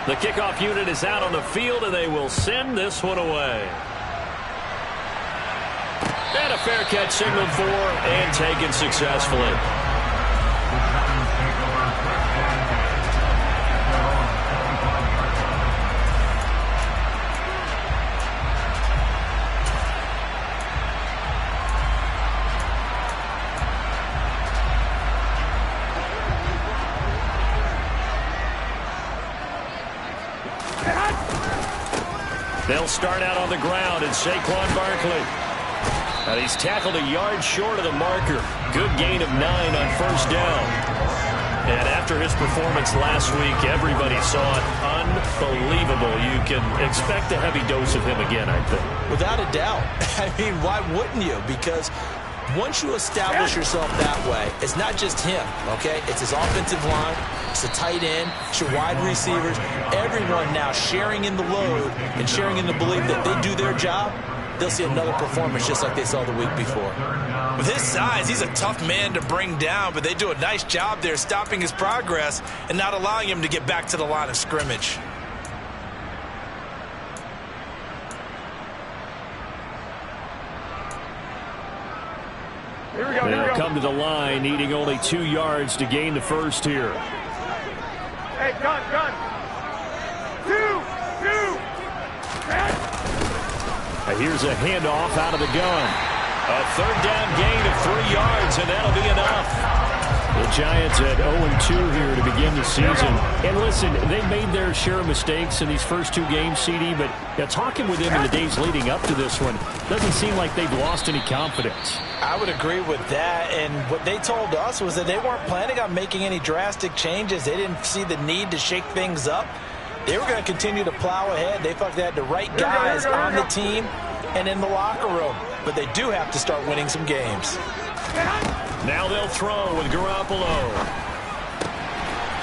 The kickoff unit is out on the field, and they will send this one away. And a fair catch signaled for and taken successfully. They'll start out on the ground, and Saquon Barkley. And he's tackled a yard short of the marker. Good gain of 9 on first down. And after his performance last week, everybody saw it. Unbelievable. You can expect a heavy dose of him again, I think. Without a doubt. I mean, why wouldn't you? Because once you establish yourself that way, it's not just him, okay? It's his offensive line, it's the tight end, it's your wide receivers, everyone now sharing in the load and sharing in the belief that they do their job, they'll see another performance just like they saw the week before. With his size, he's a tough man to bring down, but they do a nice job there stopping his progress and not allowing him to get back to the line of scrimmage. Here we go. They'll come to the line, needing only 2 yards to gain the first here. Hey, gun. 2. Here's a handoff out of the gun. A third down gain of 3 yards, and that'll be enough. The Giants at 0-2 here to begin the season. And listen, they made their share of mistakes in these first 2 games, CD, but talking with them in the days leading up to this one, doesn't seem like they've lost any confidence. I would agree with that, and what they told us was that they weren't planning on making any drastic changes. They didn't see the need to shake things up. They were going to continue to plow ahead. They felt they had the right guys on the team and in the locker room, but they do have to start winning some games. Now they'll throw with Garoppolo.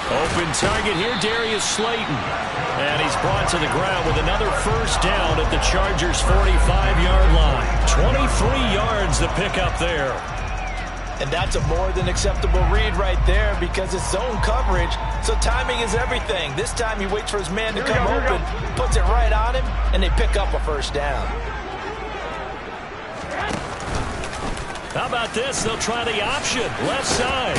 Open target here, Darius Slayton. And he's brought to the ground with another first down at the Chargers' 45-yard line. 23 yards the pickup there. And that's a more than acceptable read right there because it's zone coverage, so timing is everything. This time he waits for his man to come open, puts it right on him, and they pick up a first down. How about this? They'll try the option. Left side.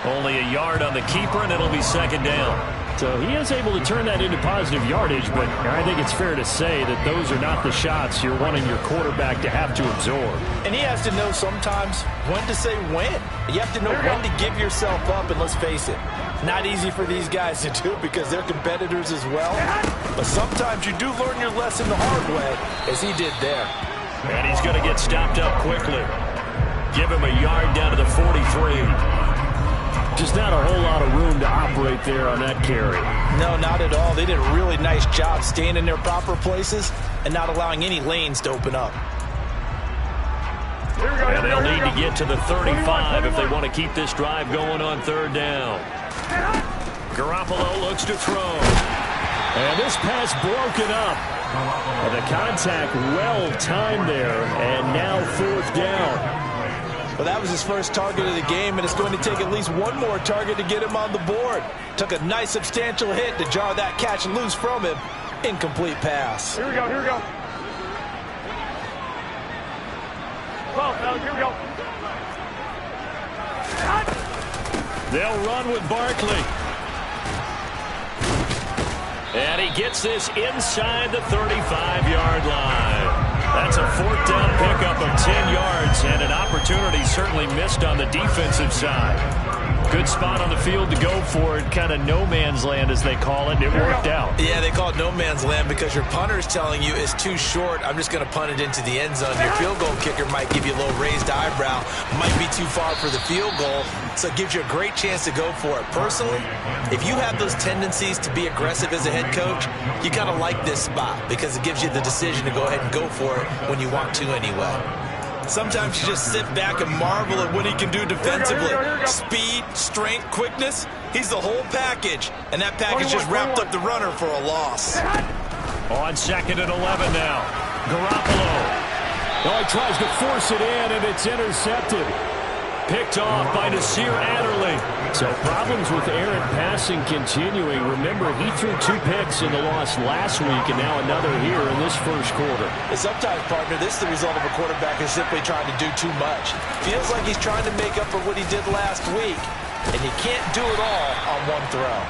Only a yard on the keeper, and it'll be second down. So he is able to turn that into positive yardage, but I think it's fair to say that those are not the shots you're wanting your quarterback to have to absorb. And he has to know sometimes when to say when. You have to know when to give yourself up, and let's face it, not easy for these guys to do because they're competitors as well. But sometimes you do learn your lesson the hard way, as he did there. And he's going to get stopped up quickly. Give him a yard down to the 43. Just not a whole lot of room to operate there on that carry. No, not at all. They did a really nice job staying in their proper places and not allowing any lanes to open up. And they'll need to get to the 35 if they want to keep this drive going on third down. Garoppolo looks to throw. And this pass broken up. The contact well timed there, and now fourth down. Well, that was his first target of the game, and it's going to take at least one more target to get him on the board. Took a nice substantial hit to jar that catch loose from him. Incomplete pass. Here we go. Well, here we go. They'll run with Barkley. And he gets this inside the 35-yard line. That's a fourth down pickup of 10 yards and an opportunity certainly missed on the defensive side. Good spot on the field to go for it, kind of no man's land as they call it, and it worked out. Yeah, they call it no man's land because your punter's telling you it's too short. I'm just going to punt it into the end zone. Your field goal kicker might give you a little raised eyebrow, might be too far for the field goal, so it gives you a great chance to go for it. Personally, if you have those tendencies to be aggressive as a head coach, you kind of like this spot because it gives you the decision to go ahead and go for it when you want to anyway. Sometimes you just sit back and marvel at what he can do defensively. Speed, strength, quickness, he's the whole package. And that package just wrapped up the runner for a loss. On second and 11 now. Garoppolo. Oh, he tries to force it in, and it's intercepted. Picked off by Nasir Adderley. So problems with errant passing continuing. Remember, he threw 2 picks in the loss last week and now another here in this first quarter. And sometimes, partner, this is the result of a quarterback who's simply trying to do too much. Feels like he's trying to make up for what he did last week, and you can't do it all on one throw.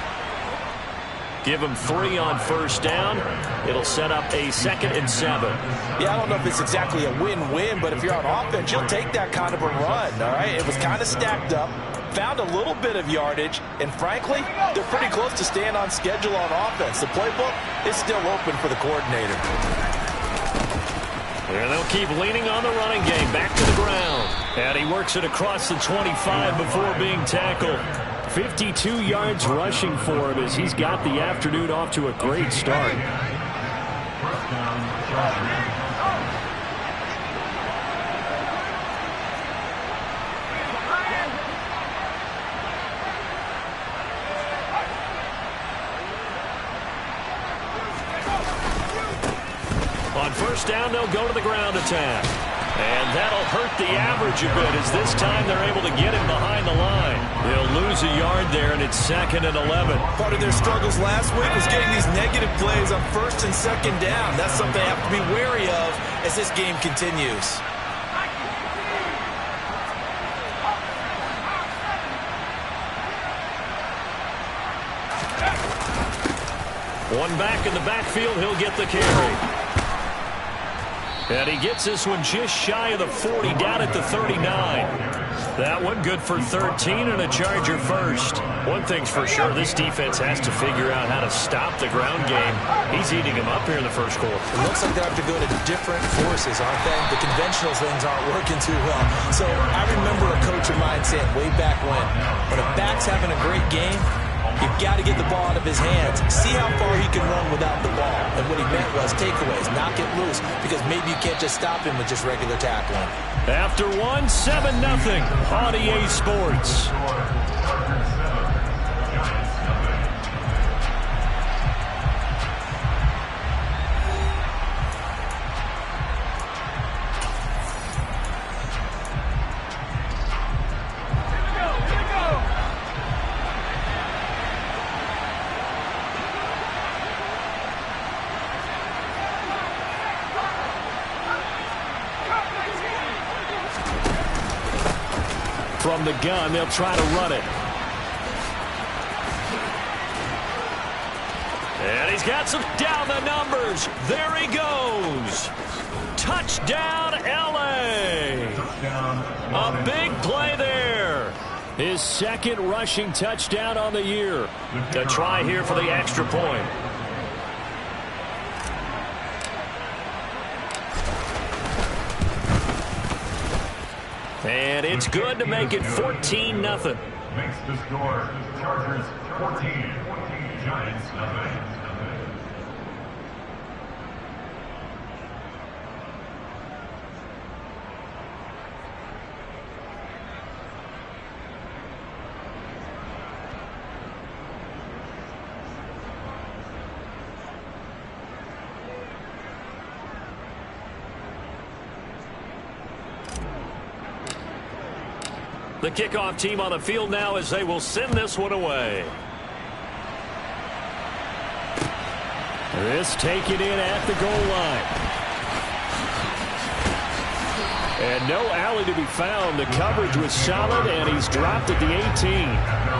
Give him 3 on first down. It'll set up a 2nd and 7. Yeah, I don't know if it's exactly a win-win, but if you're on offense, you'll take that kind of a run, all right? It was kind of stacked up, found a little bit of yardage, and frankly, they're pretty close to staying on schedule on offense. The playbook is still open for the coordinator. And they'll keep leaning on the running game. Back to the ground. And he works it across the 25 before being tackled. 52 yards rushing for him as he's got the afternoon off to a great start. On first down, they'll go to the ground attack. And that'll hurt the average a bit as this time they're able to get him behind the line. They'll lose a yard there, and it's 2nd and 11. Part of their struggles last week was getting these negative plays on first and second down. That's something they have to be wary of as this game continues. One back in the backfield, he'll get the carry. And he gets this one just shy of the 40, down at the 39. That one good for 13 and a Charger first. One thing's for sure, this defense has to figure out how to stop the ground game. He's eating him up here in the first quarter. It looks like they have to go to different forces, aren't they? The conventional things aren't working too well. So I remember a coach of mine saying way back when a back's having a great game, you've got to get the ball out of his hands. See how far he can run without the ball. And what he meant was takeaways, knock it loose, because maybe you can't just stop him with just regular tackling. After 1, 7-0 on EA Sports. From the gun, they'll try to run it. And he's got some down the numbers. There he goes. Touchdown, LA. A big play there. His 2nd rushing touchdown on the year. A try here for the extra point. And it's good to make it 14-0. Makes the score Chargers 14, Giants 0. The kickoff team on the field now as they will send this one away. This taken in at the goal line. And no alley to be found. The coverage was solid, and he's dropped at the 18.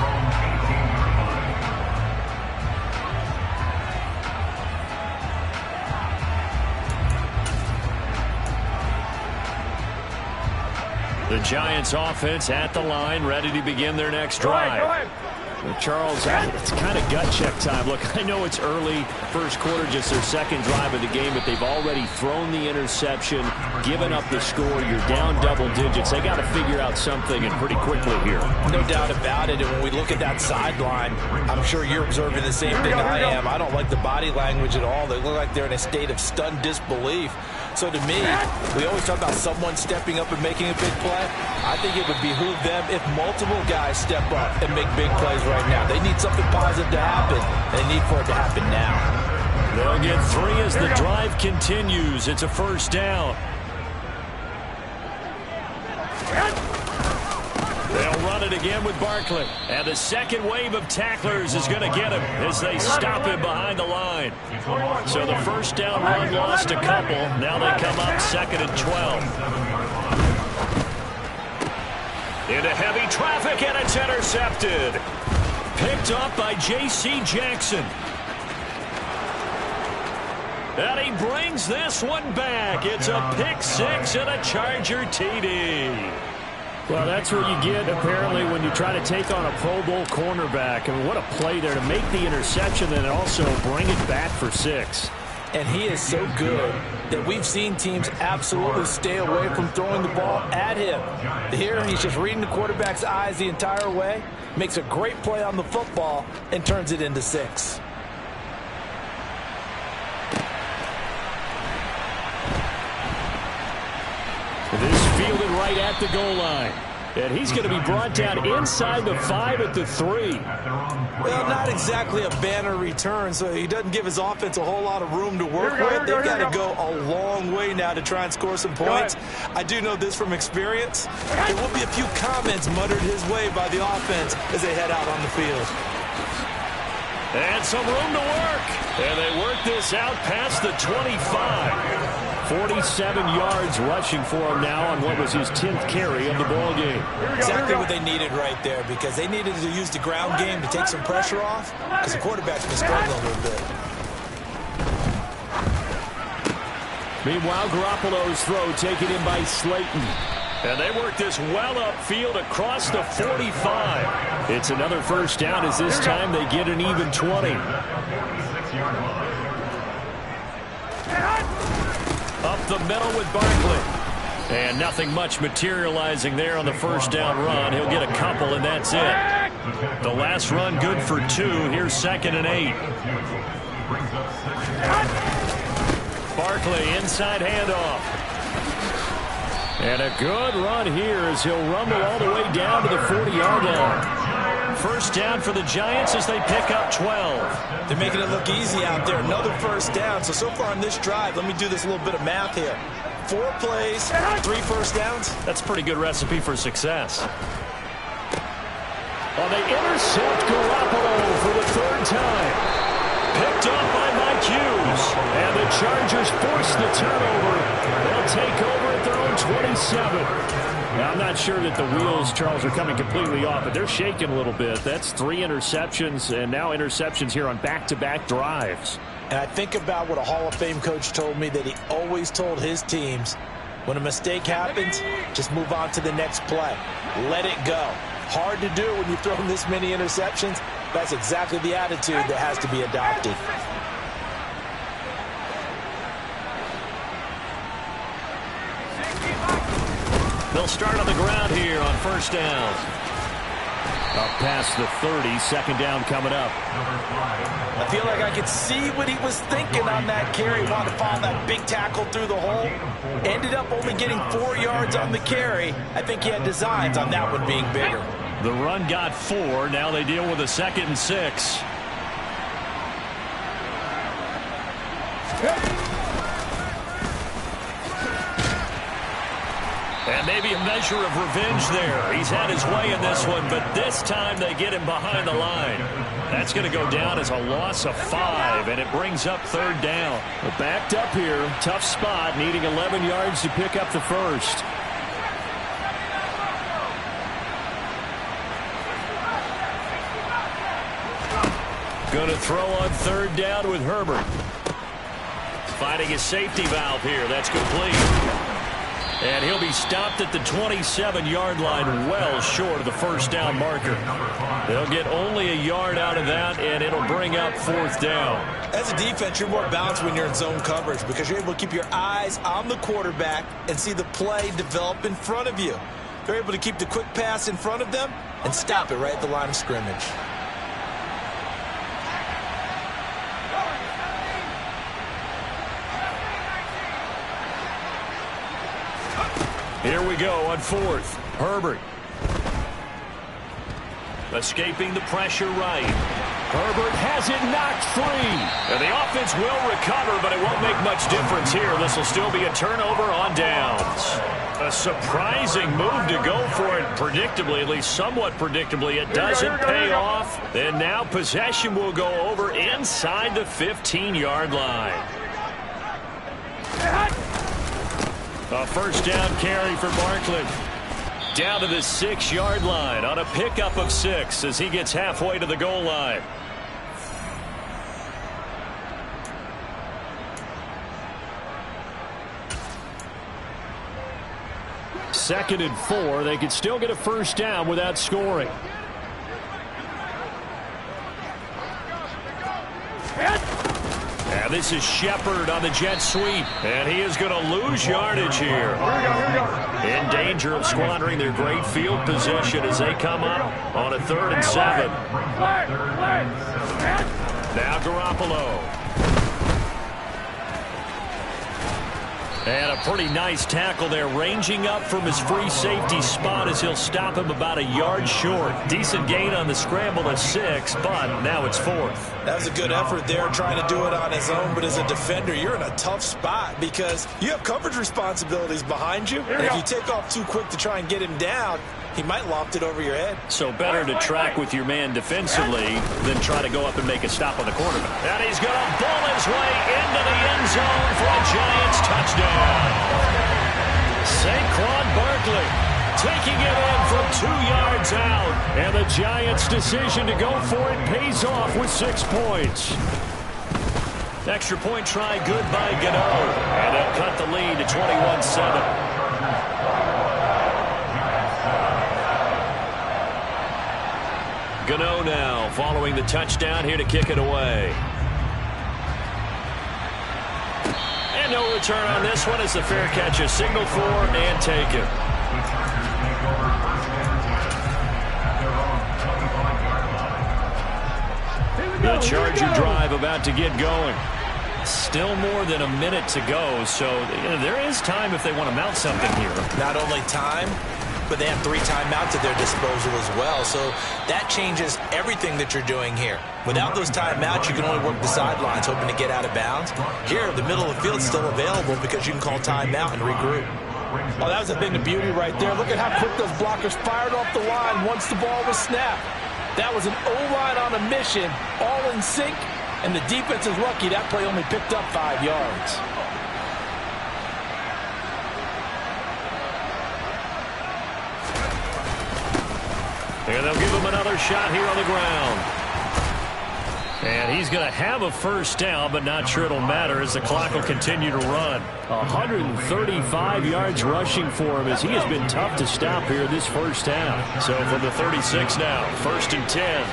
The Giants offense at the line, ready to begin their next drive. Go ahead. Charles, it's kind of gut check time. Look, I know it's early, first quarter, just their 2nd drive of the game, but they've already thrown the interception, given up the score. You're down double digits. They got to figure out something, and pretty quickly here. No doubt about it. And when we look at that sideline, I'm sure you're observing the same thing I am. I don't like the body language at all. They look like they're in a state of stunned disbelief. So to me, we always talk about someone stepping up and making a big play. I think it would behoove them if multiple guys step up and make big plays right now. They need something positive to happen. They need for it to happen now. They'll get 3 as the drive continues. It's a first down. They'll run it it again with Barkley. And the second wave of tacklers is going to get him as they stop him behind the line. So the first down run lost a couple. Now they come up 2nd and 12. Into heavy traffic, and it's intercepted. Picked up by J.C. Jackson. And he brings this one back. It's a pick six and a Charger TD. Well, that's what you get, apparently, when you try to take on a Pro Bowl cornerback. I mean, what a play there to make the interception and also bring it back for 6. And he is so good that we've seen teams absolutely stay away from throwing the ball at him. Here, he's just reading the quarterback's eyes the entire way, makes a great play on the football, and turns it into 6. This fielded right at the goal line. And he's going to be brought down inside the 5 at the 3. Well, not exactly a banner return, so he doesn't give his offense a whole lot of room to work with. They've got to go a long way now to try and score some points. I do know this from experience. There will be a few comments muttered his way by the offense as they head out on the field. And some room to work. And they work this out past the 25. 47 yards rushing for him now on what was his 10th carry of the ball game. Exactly what they needed right there, because they needed to use the ground game to take some pressure off, because the quarterback's been struggling a little bit. Meanwhile, Garoppolo's throw taken in by Slayton. And they work this well upfield across the 45. It's another first down as this time they get an even 20. Up the middle with Barkley. And nothing much materializing there on the first down run. He'll get a couple, and that's it. The last run good for 2. Here's 2nd and 8. Barkley, inside handoff. And a good run here as he'll rumble all the way down to the 40-yard line. First down for the Giants as they pick up 12. They're making it look easy out there. Another first down. So far on this drive, let me do this little bit of math here. 4 plays, 3 first downs. That's a pretty good recipe for success. Well, they intercept Garoppolo for the 3rd time. Picked up by Mike Hughes. And the Chargers force the turnover. They'll take over at their own 27. Now, I'm not sure that the wheels, Charles, are coming completely off, but they're shaking a little bit. That's 3 interceptions, and now interceptions here on back-to-back drives. And I think about what a Hall of Fame coach told me, that he always told his teams, when a mistake happens, just move on to the next play. Let it go. Hard to do when you've thrown this many interceptions. That's exactly the attitude that has to be adopted. They'll start on the ground here on first down. Up past the 30, 2nd down coming up. I feel like I could see what he was thinking on that carry. Wanted to follow that big tackle through the hole. Ended up only getting 4 yards on the carry. I think he had designs on that one being bigger. The run got 4. Now they deal with a 2nd and 6. And maybe a measure of revenge there. He's had his way in this one, but this time they get him behind the line. That's going to go down as a loss of 5, and it brings up 3rd down. Well, backed up here. Tough spot, needing 11 yards to pick up the first. Going to throw on 3rd down with Herbert. Finding his safety valve here. That's complete. And he'll be stopped at the 27-yard line, well short of the first down marker. They'll get only a yard out of that, and it'll bring up 4th down. As a defense, you're more balanced when you're in zone coverage because you're able to keep your eyes on the quarterback and see the play develop in front of you. They're able to keep the quick pass in front of them and stop it right at the line of scrimmage. Here we go on 4th. Herbert. Escaping the pressure right. Herbert has it knocked free. And the offense will recover, but it won't make much difference here. This will still be a turnover on downs. A surprising move to go for it predictably, at least somewhat predictably. It doesn't pay off. And now possession will go over inside the 15-yard line. A first down carry for Barkley. Down to the 6-yard line on a pickup of 6 as he gets halfway to the goal line. Second and 4. They could still get a first down without scoring. And this is Shepard on the jet sweep. And he is going to lose yardage here. In danger of squandering their great field position as they come up on a 3rd and 7. Now Garoppolo. And a pretty nice tackle there, ranging up from his free safety spot as he'll stop him about a yard short. Decent gain on the scramble at 6, but now it's 4th. That was a good effort there, trying to do it on his own, but as a defender, you're in a tough spot because you have coverage responsibilities behind you, and if you take off too quick to try and get him down, he might loft it over your head. So better to track with your man defensively than try to go up and make a stop on the quarterback. And he's going to ball his way into the end zone for a Giants touchdown. Saquon Barkley taking it in from 2 yards out. And the Giants' decision to go for it pays off with 6 points. Extra point try good by Gano. And they'll cut the lead to 21-7. Gano now following the touchdown here to kick it away. And no return on this one as the fair catch is signaled for and taken. The Charger drive about to get going. Still more than a minute to go, so there is time if they want to mount something here. Not only time, but they have 3 timeouts at their disposal as well. So that changes everything that you're doing here. Without those timeouts, you can only work the sidelines, hoping to get out of bounds. Here, the middle of the field is still available because you can call timeout and regroup. Oh, that was a thing of beauty right there. Look at how quick those blockers fired off the line once the ball was snapped. That was an O-line on a mission, all in sync, and the defense is lucky that play only picked up 5 yards. And they'll give him another shot here on the ground. And he's going to have a first down, but not sure it'll matter as the clock will continue to run. 135 yards rushing for him as he has been tough to stop here this first half. So from the 36 now, 1st and 10.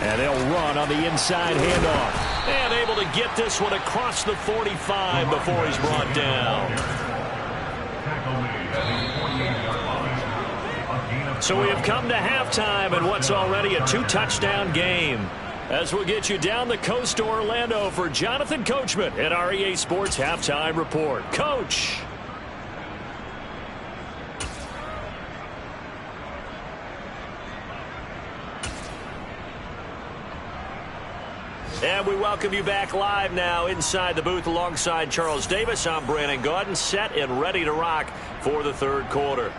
And they'll run on the inside handoff. And able to get this one across the 45 before he's brought down. So we have come to halftime in what's already a 2-touchdown game. As we'll get you down the coast to Orlando for Jonathan Coachman at our EA Sports Halftime Report. Coach. And we welcome you back live now inside the booth alongside Charles Davis. I'm Brandon Gaudin, set and ready to rock for the 3rd quarter.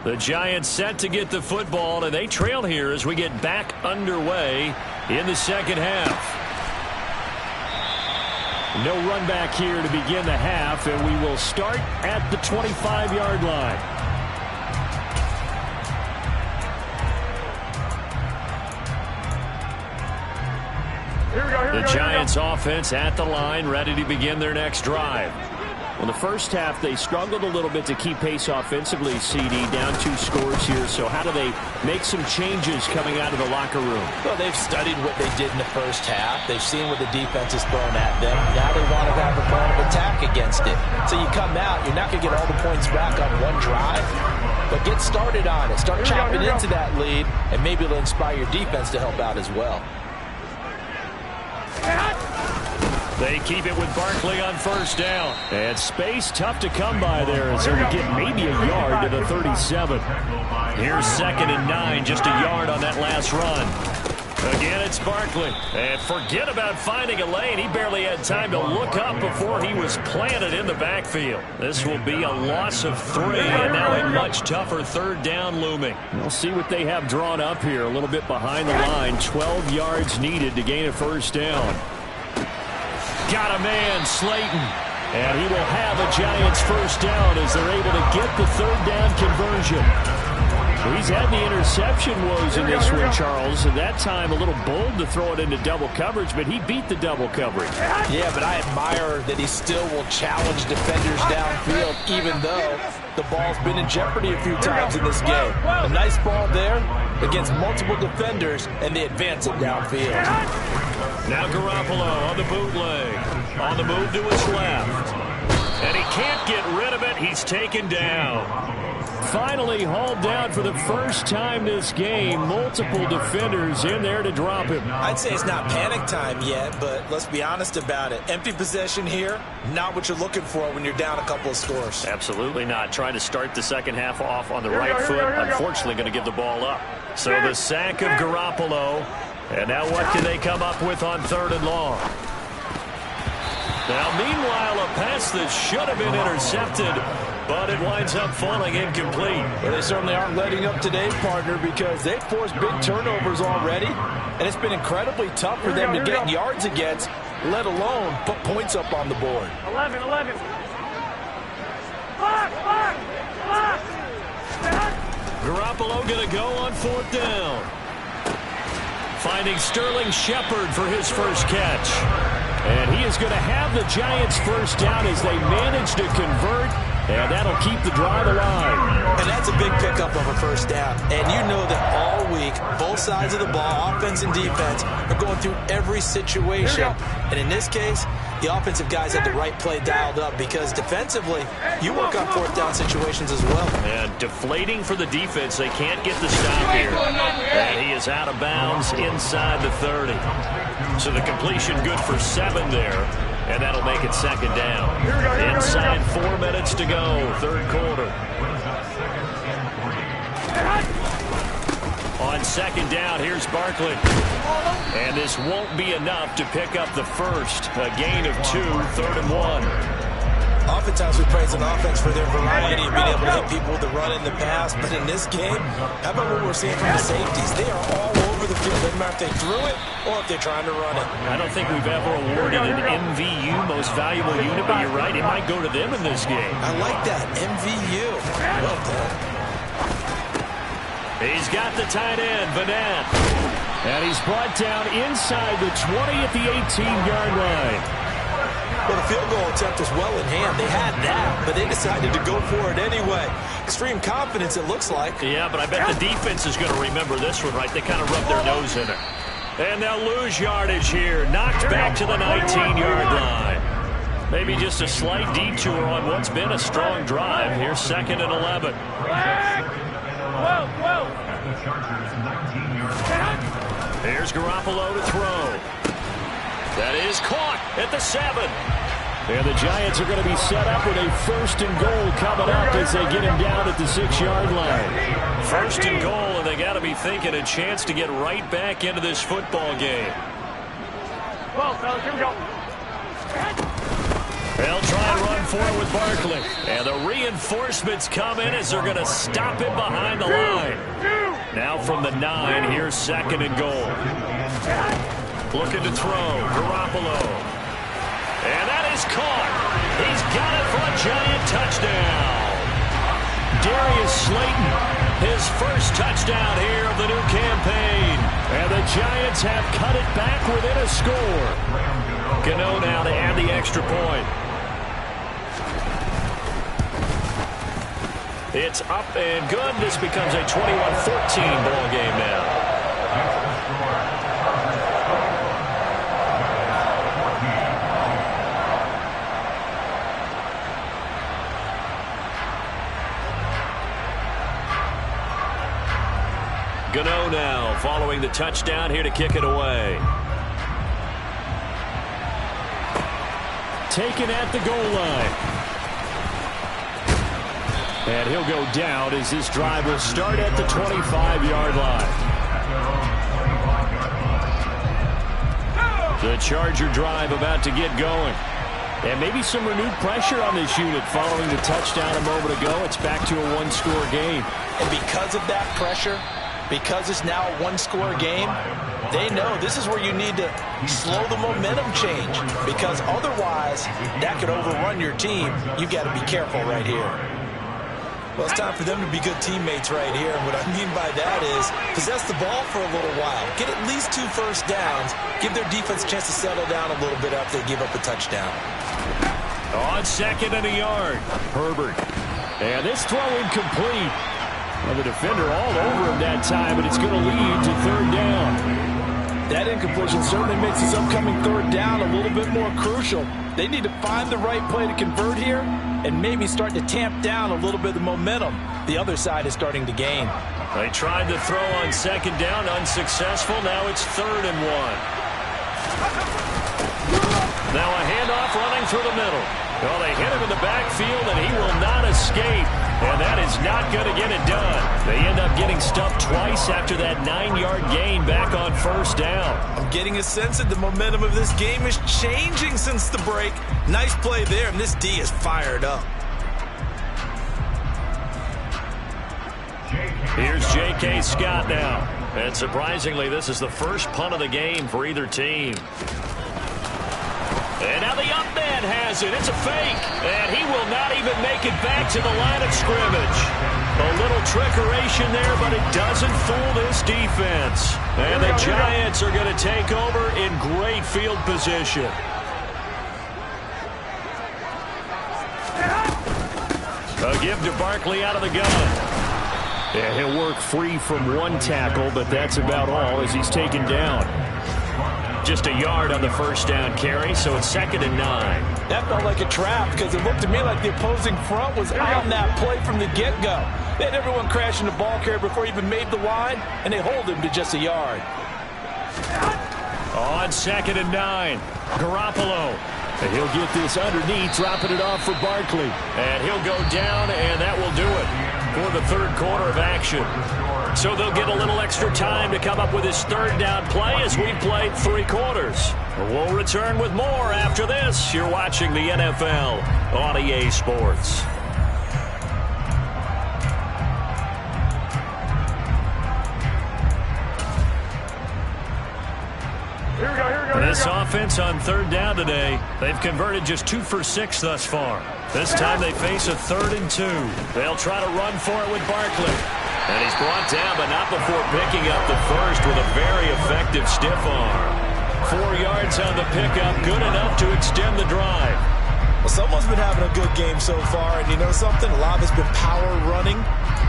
The Giants set to get the football, and they trail here as we get back underway in the 2nd half. No run back here to begin the half, and we will start at the 25-yard line. The Giants offense at the line, ready to begin their next drive. Well, the first half, they struggled a little bit to keep pace offensively, CD, down 2 scores here. So how do they make some changes coming out of the locker room? Well, they've studied what they did in the first half. They've seen what the defense has thrown at them. Now they want to have a plan of attack against it. So you come out, you're not going to get all the points back on one drive, but get started on it. Start chopping into that lead, and maybe it'll inspire your defense to help out as well. They keep it with Barkley on first down. And space tough to come by there as they would get maybe a yard to the 37. Here's 2nd and 9, just a yard on that last run. Again, it's Barkley. And forget about finding a lane. He barely had time to look up before he was planted in the backfield. This will be a loss of 3, and now a much tougher third down looming. We'll see what they have drawn up here. A little bit behind the line. 12 yards needed to gain a first down. Got a man, Slayton. And he will have a Giants first down as they're able to get the third down conversion. He's had the interception woes in this one, Charles, and that time a little bold to throw it into double coverage, but he beat the double coverage. Yeah, but I admire that he still will challenge defenders downfield, even though the ball's been in jeopardy a few times in this game. A nice ball there against multiple defenders, and they advance it downfield. Now Garoppolo on the bootleg, on the move to his left, and he can't get rid of it. He's taken down. Finally hauled down for the first time this game. Multiple defenders in there to drop him. I'd say it's not panic time yet, but let's be honest about it. Empty possession here, not what you're looking for when you're down a couple of scores. Absolutely not. Trying to start the second half off on the right foot. Unfortunately going to give the ball up. So the sack of Garoppolo. And now what can they come up with on 3rd and long? Now, meanwhile, a pass that should have been intercepted, but it winds up falling incomplete. Well, they certainly aren't letting up today, partner, because they've forced big turnovers already, and it's been incredibly tough for them to get yards against, let alone put points up on the board. 11. Block. Garoppolo going to go on 4th down. Finding Sterling Shepard for his first catch. And he is going to have the Giants first down as they manage to convert, and that'll keep the drive alive. And that's a big pickup of a first down. And you know that all week, both sides of the ball, offense and defense, are going through every situation. And in this case, the offensive guys had the right play dialed up because defensively, you work on 4th down situations as well. And deflating for the defense. They can't get the stop here. And he is out of bounds inside the 30. So the completion good for 7 there. And that'll make it 2nd down. Inside 4 minutes to go, 3rd quarter. On 2nd down, here's Barkley. And this won't be enough to pick up the first. A gain of 2, 3rd and 1. Oftentimes we praise an offense for their variety of being able to hit people with the run in the pass. But in this game, how about what we're seeing from the safeties? They are all over the field. Doesn't matter if they threw it or if they're trying to run it. I don't think we've ever awarded an MVU, most valuable unit, but you're right, it might go to them in this game. I like that, MVU. Well done. He's got the tight end, Vanette. And he's brought down inside the 20 at the 18-yard line. Well, the field goal attempt was well in hand. They had that, but they decided to go for it anyway. Extreme confidence, it looks like. Yeah, but I bet the defense is going to remember this one, right? They kind of rubbed their nose in it. And they'll lose yardage here. Knocked back to the 19-yard line. Maybe just a slight detour on what's been a strong drive. Here's 2nd and 11. Here's Garoppolo to throw. That is caught at the 7. And the Giants are going to be set up with a 1st and goal coming up as they get him down at the 6-yard line. 1st and goal, and they got to be thinking a chance to get right back into this football game. Well, fellas, here we go. They'll try and run for it with Barkley. And the reinforcements come in as they're going to stop him behind the line. Now from the 9, here's 2nd and goal. Looking to throw, Garoppolo. And that is caught. He's got it for a Giant touchdown. Darius Slayton, his first touchdown here of the new campaign. And the Giants have cut it back within a score. Gano now to add the extra point. It's up and good. This becomes a 21-14 ball game now. Gano now following the touchdown here to kick it away. Taken at the goal line. And he'll go down as this drive will start at the 25-yard line. The Charger drive about to get going. And maybe some renewed pressure on this unit following the touchdown a moment ago. It's back to a one-score game. And because of that pressure, because it's now a one-score game, they know this is where you need to slow the momentum change, because otherwise that could overrun your team. You've got to be careful right here. Well, it's time for them to be good teammates right here. And what I mean by that is possess the ball for a little while. Get at least 2 first downs. Give their defense a chance to settle down a little bit after they give up a touchdown. On 2nd and a yard, Herbert. And this throw incomplete. And the defender all over him that time, but it's going to lead to 3rd down. That incompletion certainly makes this upcoming 3rd down a little bit more crucial. They need to find the right play to convert here and maybe start to tamp down a little bit of the momentum the other side is starting to gain. They tried to throw on 2nd down, unsuccessful. Now it's 3rd and 1. Now a handoff running through the middle. Well, they hit him in the backfield, and he will not escape. And that is not going to get it done. They end up getting stuffed twice after that 9-yard gain back on 1st down. I'm getting a sense that the momentum of this game is changing since the break. Nice play there, and this D is fired up. Here's J.K. Scott now. And surprisingly, this is the first punt of the game for either team. And now the up man has it. It's a fake. And he will not even make it back to the line of scrimmage. A little trickeration there, but it doesn't fool this defense. And the Giants are going to take over in great field position. A give to Barkley out of the gun. Yeah, he'll work free from one tackle, but that's about all as he's taken down. Just a yard on the 1st down carry, so it's 2nd and 9. That felt like a trap because it looked to me like the opposing front was on that play from the get-go. They had everyone crashing the ball carrier before he even made the line, and they hold him to just a yard. On 2nd and 9, Garoppolo. And he'll get this underneath, dropping it off for Barkley. And he'll go down, and that will do it for the 3rd quarter of action. So they'll get a little extra time to come up with his 3rd down play as we played 3 quarters. We'll return with more after this. You're watching the NFL on EA Sports. This offense on 3rd down today, they've converted just 2 for 6 thus far. This time they face a 3rd and 2. They'll try to run for it with Barkley. And he's brought down, but not before picking up the first with a very effective stiff arm. 4 yards on the pickup, good enough to extend the drive. Well, someone's been having a good game so far, and you know something? A lot has been power running.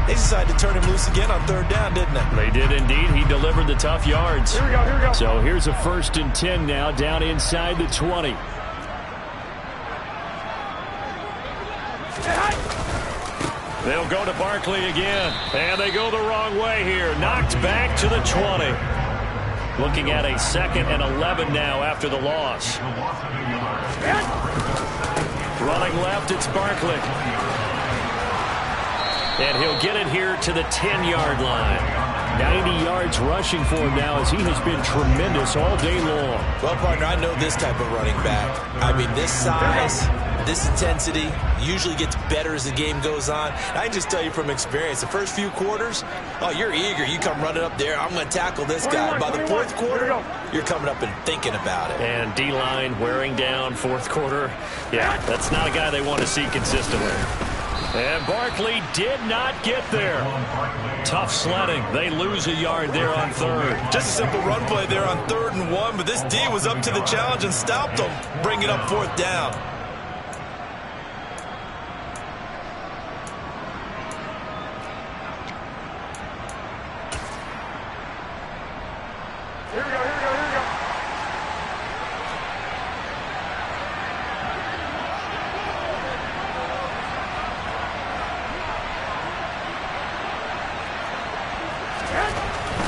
They decided to turn him loose again on 3rd down, didn't they? They did indeed. He delivered the tough yards. Here we go. So here's a 1st and 10 now, down inside the 20. They'll go to Barkley again, and they go the wrong way here. Knocked back to the 20. Looking at a 2nd and 11 now after the loss. Running left, it's Barkley. And he'll get it here to the 10-yard line. 90 yards rushing for him now as he has been tremendous all day long. Well, partner, I know this type of running back. I mean, this size, this intensity usually gets better as the game goes on. I can just tell you from experience, the first few quarters, oh, you're eager. You come running up there, I'm going to tackle this guy. By the 4th quarter, you're coming up and thinking about it. And D-line wearing down 4th quarter. Yeah, that's not a guy they want to see consistently. And Barkley did not get there. Tough sledding. They lose a yard there on 3rd. Just a simple run play there on 3rd and 1, but this D was up to the challenge and stopped them, bringing up 4th down. Here we go.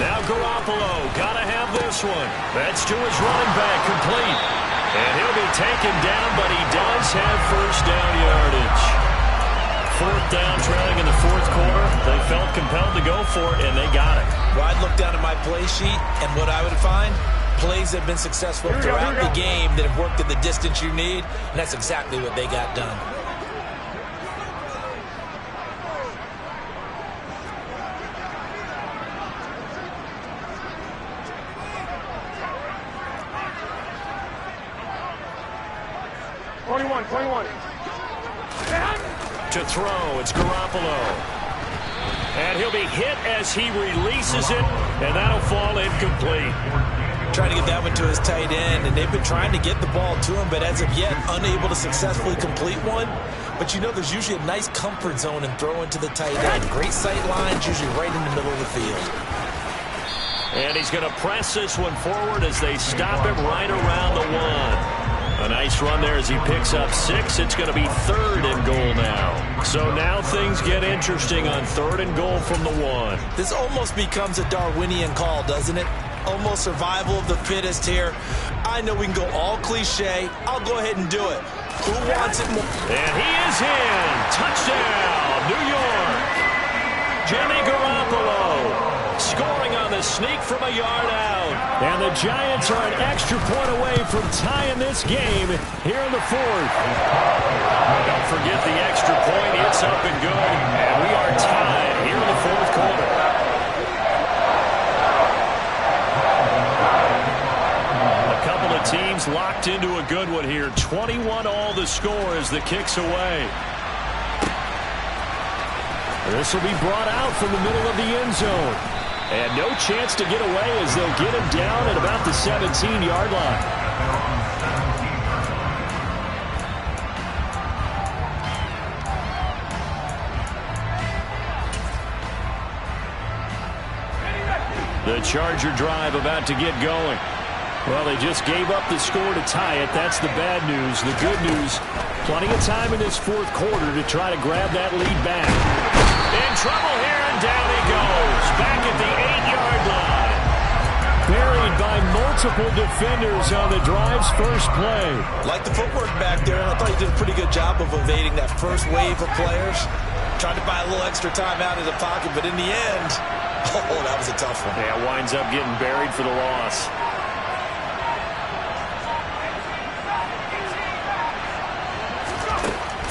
Now Garoppolo, gotta have this one. That's to his running back, complete. And he'll be taken down, but he does have 1st down yardage. 4th down, trailing in the 4th quarter. They felt compelled to go for it, and they got it. Well, I'd look down at my play sheet, and what I would find, Plays have been successful throughout the game that have worked at the distance you need, and that's exactly what they got done. To throw, it's Garoppolo. And he'll be hit as he releases it, and that'll fall incomplete. Trying to get that one to his tight end, and they've been trying to get the ball to him, but as of yet, unable to successfully complete one. But you know there's usually a nice comfort zone in throwing to the tight end. Great sight lines, usually right in the middle of the field. And he's going to press this one forward as they stop him right around the 1. A nice run there as he picks up 6. It's going to be 3rd and goal now. So now things get interesting on 3rd and goal from the 1. This almost becomes a Darwinian call, doesn't it? Almost survival of the fittest here. I know we can go all cliche. I'll go ahead and do it. Who wants it more? And he is in. Touchdown, New York. Jimmy Garoppolo scoring on the sneak from a yard out. And the Giants are an extra point away from tying this game here in the 4th. Don't forget the extra point. It's up and good. And we are tied here in the 4th quarter. A couple of teams locked into a good one here. 21 all the score as the kick's away. This will be brought out from the middle of the end zone. And no chance to get away as they'll get him down at about the 17-yard line. The Charger drive about to get going. Well, they just gave up the score to tie it. That's the bad news. The good news, plenty of time in this 4th quarter to try to grab that lead back. In trouble here, and down he goes. Back at the 8-yard line. Buried by multiple defenders on the drive's first play. Like the footwork back there, and I thought he did a pretty good job of evading that first wave of players. Tried to buy a little extra time out of the pocket, but in the end, oh, that was a tough one. Yeah, winds up getting buried for the loss.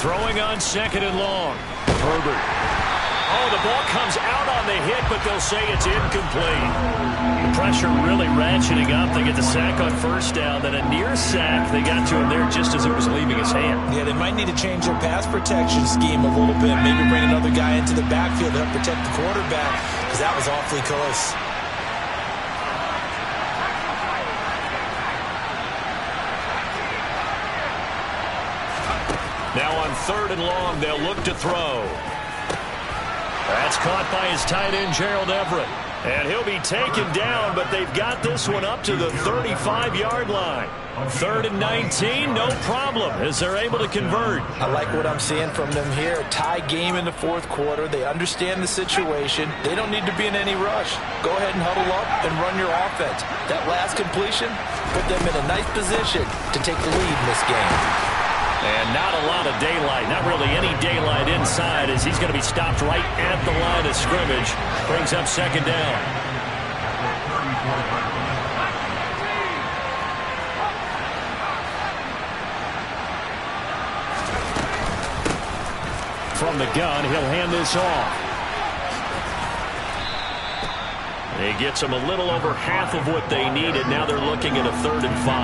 Throwing on 2nd and long. Herbert. Oh, the ball comes out on the hit, but they'll say it's incomplete. The pressure really ratcheting up. They get the sack on 1st down, then a near sack. They got to him there just as it was leaving his hand. Yeah, they might need to change their pass protection scheme a little bit. Maybe bring another guy into the backfield to help protect the quarterback, because that was awfully close. Now on 3rd and long, they'll look to throw. That's caught by his tight end, Gerald Everett. And he'll be taken down, but they've got this one up to the 35-yard line. 3rd and 19, no problem, as they're able to convert. I like what I'm seeing from them here. Tie game in the 4th quarter. They understand the situation. They don't need to be in any rush. Go ahead and huddle up and run your offense. That last completion put them in a nice position to take the lead in this game. And not a lot of daylight, not really any daylight inside, as he's going to be stopped right at the line of scrimmage. Brings up 2nd down. From the gun, he'll hand this off. He gets them a little over half of what they needed. Now they're looking at a 3rd and 5.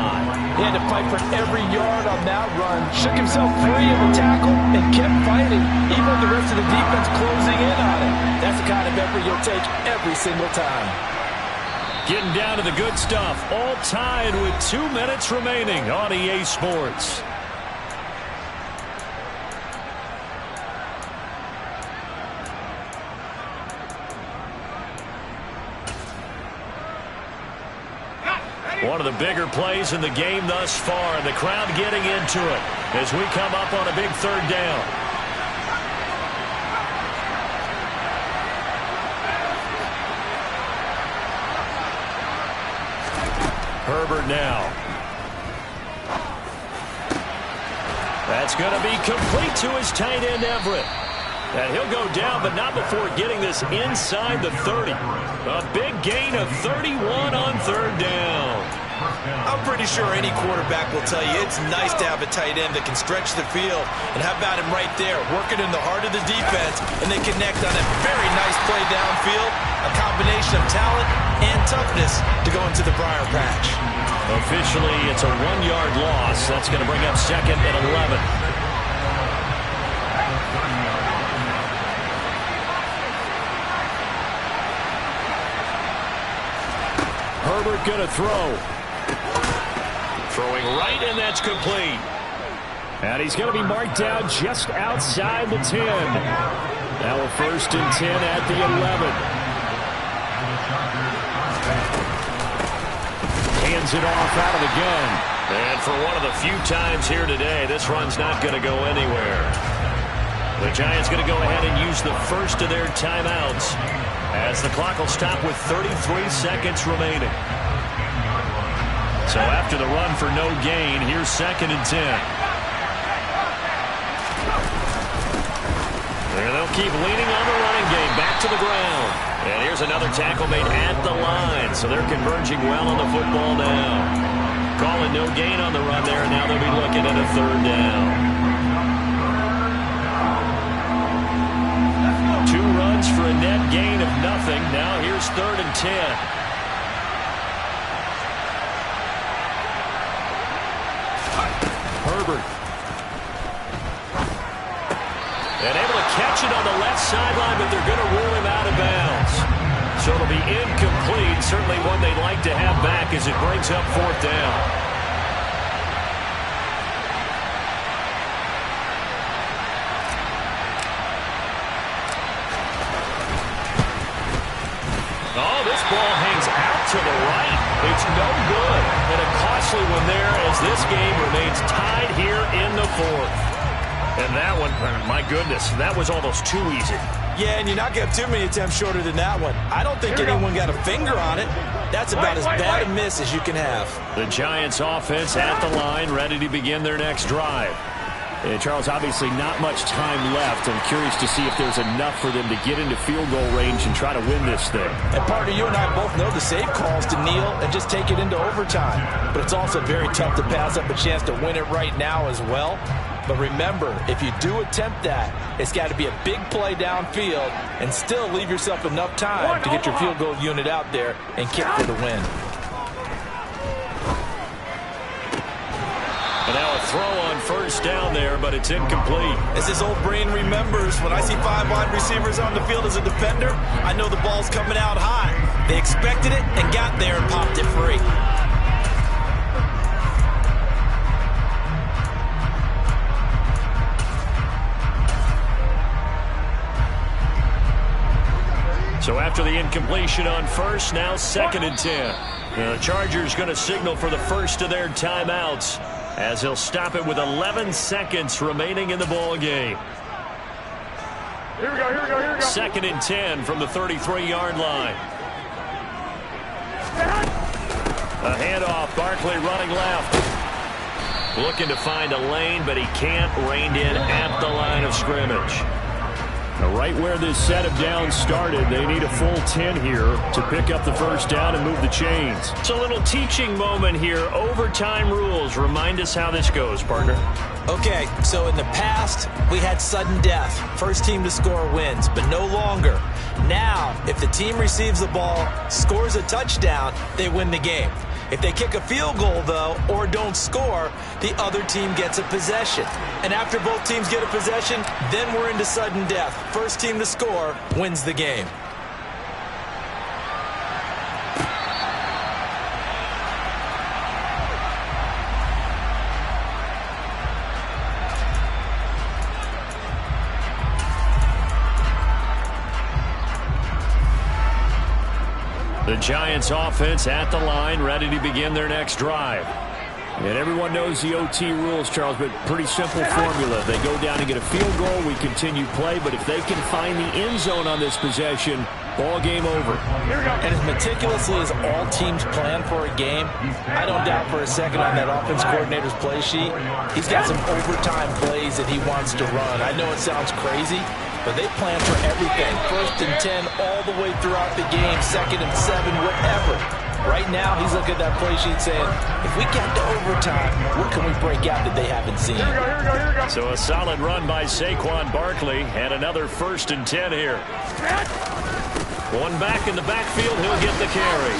He had to fight for every yard on that run. Shook himself free of a tackle and kept fighting, even with the rest of the defense closing in on him. That's the kind of effort you'll take every single time. Getting down to the good stuff. All tied with 2 minutes remaining on EA Sports. One of the bigger plays in the game thus far, and the crowd getting into it as we come up on a big 3rd down. Herbert now. That's going to be complete to his tight end, Everett. And he'll go down, but not before getting this inside the 30. A big gain of 31 on 3rd down. I'm pretty sure any quarterback will tell you it's nice to have a tight end that can stretch the field. And how about him right there, working in the heart of the defense, and they connect on a very nice play downfield, a combination of talent and toughness to go into the briar patch. Officially, it's a 1-yard loss. That's going to bring up 2nd and 11. Herbert going to throw. Throwing right, and that's complete. And he's going to be marked down just outside the 10. Now a 1st and 10 at the 11. Hands it off out of the gun. And for one of the few times here today, this run's not going to go anywhere. The Giants going to go ahead and use the first of their timeouts as the clock will stop with 33 seconds remaining. So after the run for no gain, here's 2nd and 10. And they'll keep leaning on the running game. Back to the ground. And here's another tackle made at the line. So they're converging well on the football now. Calling no gain on the run there, and now they'll be looking at a 3rd down. 2 runs for a net gain of nothing. Now here's 3rd and 10. Herbert. And able to catch it on the left sideline, but they're going to rule him out of bounds. So it'll be incomplete. Certainly one they'd like to have back as it brings up 4th down. Oh, this ball hangs out to the right. It's no good. And a costly one there as this game remains tied here in the 4th. And that one, my goodness, that was almost too easy. Yeah, and you're not going to have too many attempts shorter than that one. I don't think anyone got a finger on it. That's about as bad a miss as you can have. The Giants offense at the line, ready to begin their next drive. Charles, obviously not much time left. I'm curious to see if there's enough for them to get into field goal range and try to win this thing. And partner, you and I both know the safe calls to kneel and just take it into overtime. But it's also very tough to pass up a chance to win it right now as well. But remember, if you do attempt that, it's got to be a big play downfield and still leave yourself enough time to get your field goal unit out there and kick for the win. And now a throw on 1st down there, but it's incomplete. As his old brain remembers, when I see 5 wide receivers on the field as a defender, I know the ball's coming out high. They expected it and got there and popped it free. So after the incompletion on 1st, now 2nd and 10. The Chargers going to signal for the first of their timeouts as they'll stop it with 11 seconds remaining in the ball game. Here we go, here we go, here we go. 2nd and 10 from the 33-yard line. A handoff, Barkley running left. Looking to find a lane, but he can't. Reined in at the line of scrimmage. Now, right where this set of downs started, they need a full 10 here to pick up the 1st down and move the chains. It's a little teaching moment here. Overtime rules. Remind us how this goes, partner. Okay, so in the past, we had sudden death. First team to score wins, but no longer. Now, if the team receives the ball, scores a touchdown, they win the game. If they kick a field goal, though, or don't score, the other team gets a possession. And after both teams get a possession, then we're into sudden death. First team to score wins the game. The Giants offense at the line, ready to begin their next drive. And everyone knows the OT rules, Charles, but pretty simple formula. They go down and get a field goal, we continue play, but if they can find the end zone on this possession, ball game over. And as meticulously as all teams plan for a game, I don't doubt for a second on that offense coordinator's play sheet, he's got some overtime plays that he wants to run. I know it sounds crazy, but they plan for everything. 1st and 10 all the way throughout the game, 2nd and 7, whatever. Right now, he's looking at that play sheet saying, if we get to overtime, what can we break out that they haven't seen? So a solid run by Saquon Barkley, and another 1st and 10 here. One back in the backfield, he'll get the carry.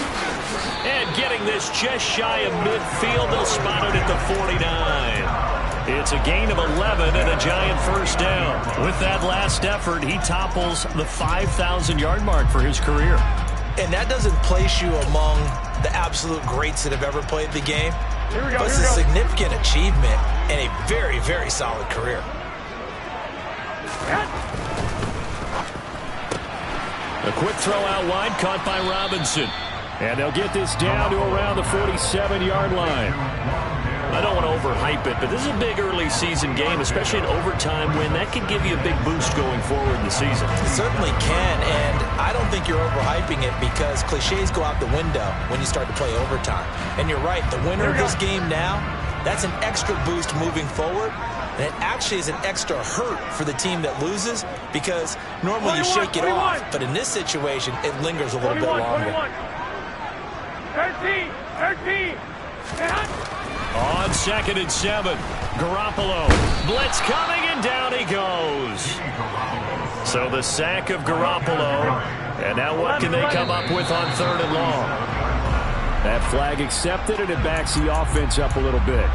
And getting this just shy of midfield, they'll spot it at the 49. It's a gain of 11 and a Giant 1st down. With that last effort, he topples the 5,000-yard mark for his career. And that doesn't place you among the absolute greats that have ever played the game. But it's a significant achievement and a very, very solid career. A quick throw out wide, caught by Robinson. And they'll get this down to around the 47-yard line. I don't want to overhype it, but this is a big early season game, especially an overtime win. That could give you a big boost going forward in the season. It certainly can, and I don't think you're overhyping it because cliches go out the window when you start to play overtime. And you're right, the winner of this game now, that's an extra boost moving forward. And it actually is an extra hurt for the team that loses because normally you shake it off. But in this situation, it lingers a little bit longer. 13. On 2nd and 7, Garoppolo. Blitz coming, and down he goes. So the sack of Garoppolo. And now what can they come up with on 3rd and long? That flag accepted, and it backs the offense up a little bit.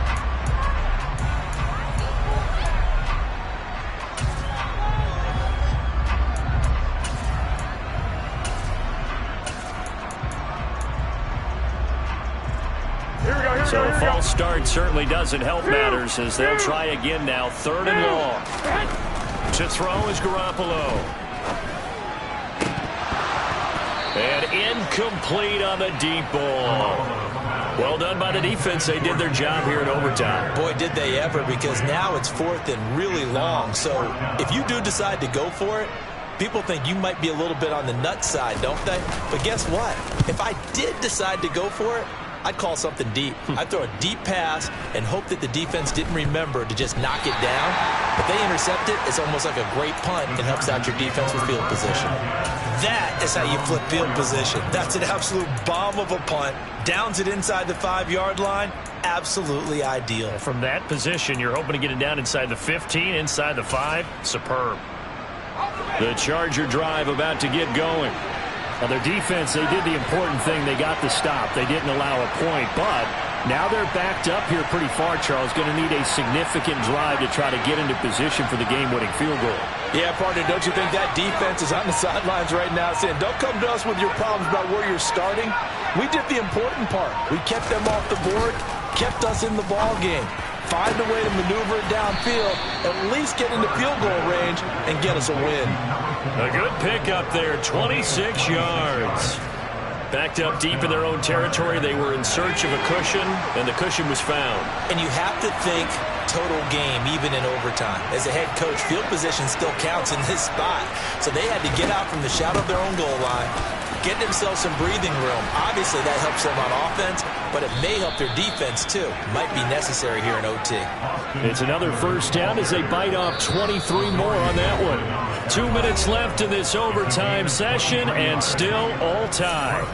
So a false start certainly doesn't help matters as they'll try again now. 3rd and long. To throw is Garoppolo. And incomplete on the deep ball. Well done by the defense. They did their job here in overtime. Boy, did they ever, because now it's 4th and really long. So if you do decide to go for it, people think you might be a little bit on the nut side, don't they? But guess what? If I did decide to go for it, I'd call something deep. I'd throw a deep pass and hope that the defense didn't remember to just knock it down. If they intercept it, it's almost like a great punt. It helps out your defense with field position. That is how you flip field position. That's an absolute bomb of a punt. Downs it inside the 5-yard line. Absolutely ideal. From that position, you're hoping to get it down inside the 15, inside the 5. Superb. The Charger drive about to get going. Well, their defense, they did the important thing. They got the stop. They didn't allow a point, but now they're backed up here pretty far, Charles. Going to need a significant drive to try to get into position for the game-winning field goal. Yeah, partner, don't you think that defense is on the sidelines right now saying, don't come to us with your problems about where you're starting? We did the important part. We kept them off the board, kept us in the ball game. Find a way to maneuver it downfield, at least get into field goal range, and get us a win. A good pickup there, 26 yards. Backed up deep in their own territory. They were in search of a cushion, and the cushion was found. And you have to think total game, even in overtime. As a head coach, field position still counts in this spot. So they had to get out from the shadow of their own goal line, get themselves some breathing room. Obviously, that helps them on offense, but it may help their defense, too. Might be necessary here in OT. It's another 1st down as they bite off 23 more on that one. 2 minutes left in this overtime session, and still all tied.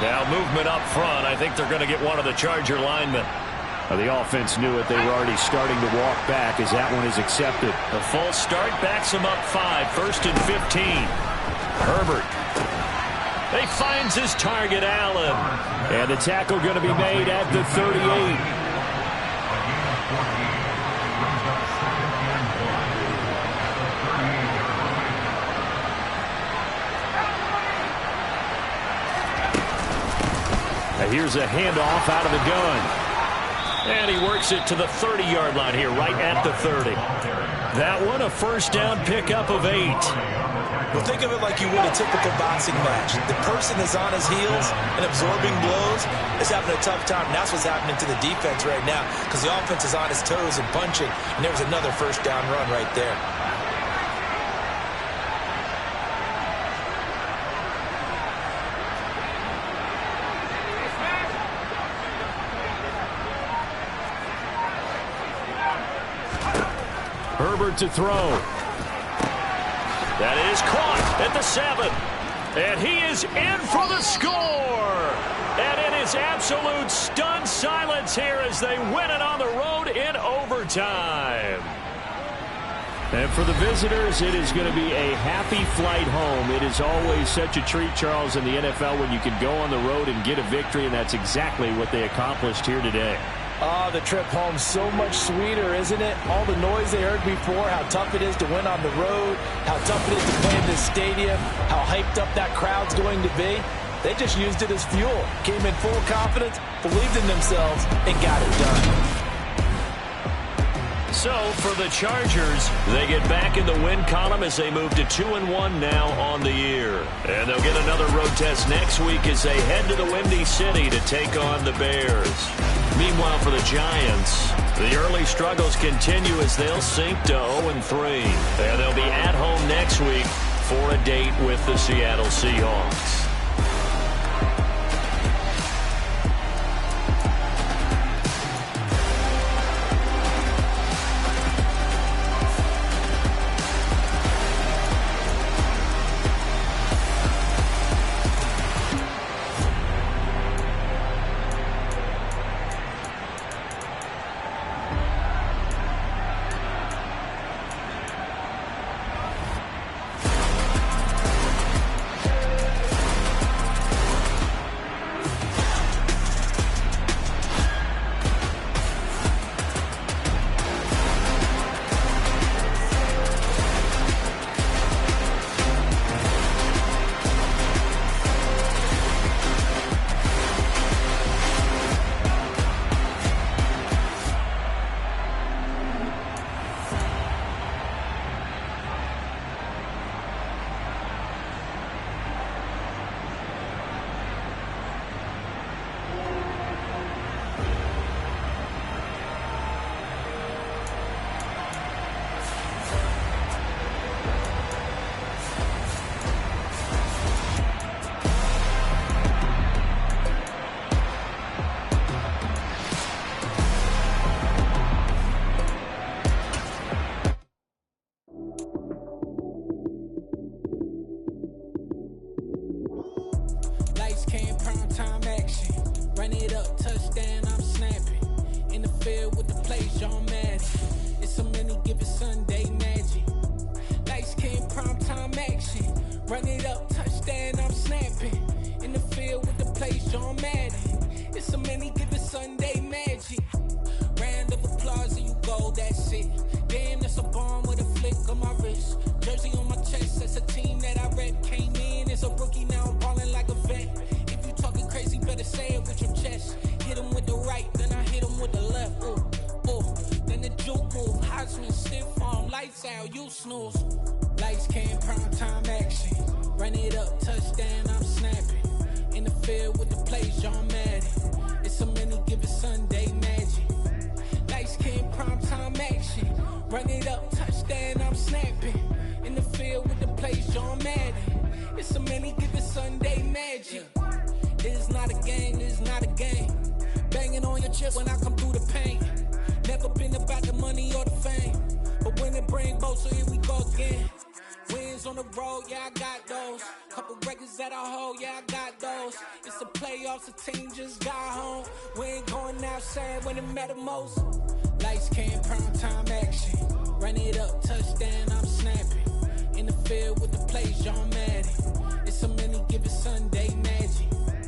Now movement up front. I think they're going to get one of the Charger linemen. The offense knew it. They were already starting to walk back as that one is accepted. The false start backs them up 5. 1st and 15. Herbert. He finds his target, Allen. And the tackle going to be made at the 38. Now here's a handoff out of the gun. And he works it to the 30-yard line here, right at the 30. That one, a 1st down pickup of 8. Well, think of it like you would a typical boxing match. The person is on his heels and absorbing blows is having a tough time. And that's what's happening to the defense right now because the offense is on his toes and punching. And there was another 1st down run right there. Herbert to throw. That is caught at the 7. And he is in for the score. And it is absolute stunned silence here as they win it on the road in overtime. And for the visitors, it is going to be a happy flight home. It is always such a treat, Charles, in the NFL when you can go on the road and get a victory, and that's exactly what they accomplished here today. Oh, the trip home so much sweeter, isn't it? All the noise they heard before, how tough it is to win on the road, how tough it is to play in this stadium, how hyped up that crowd's going to be. They just used it as fuel, came in full confidence, believed in themselves, and got it done. So, for the Chargers, they get back in the win column as they move to 2-1 now on the year. And they'll get another road test next week as they head to the Windy City to take on the Bears. Meanwhile, for the Giants, the early struggles continue as they'll sink to 0-3. And they'll be at home next week for a date with the Seattle Seahawks. Sunday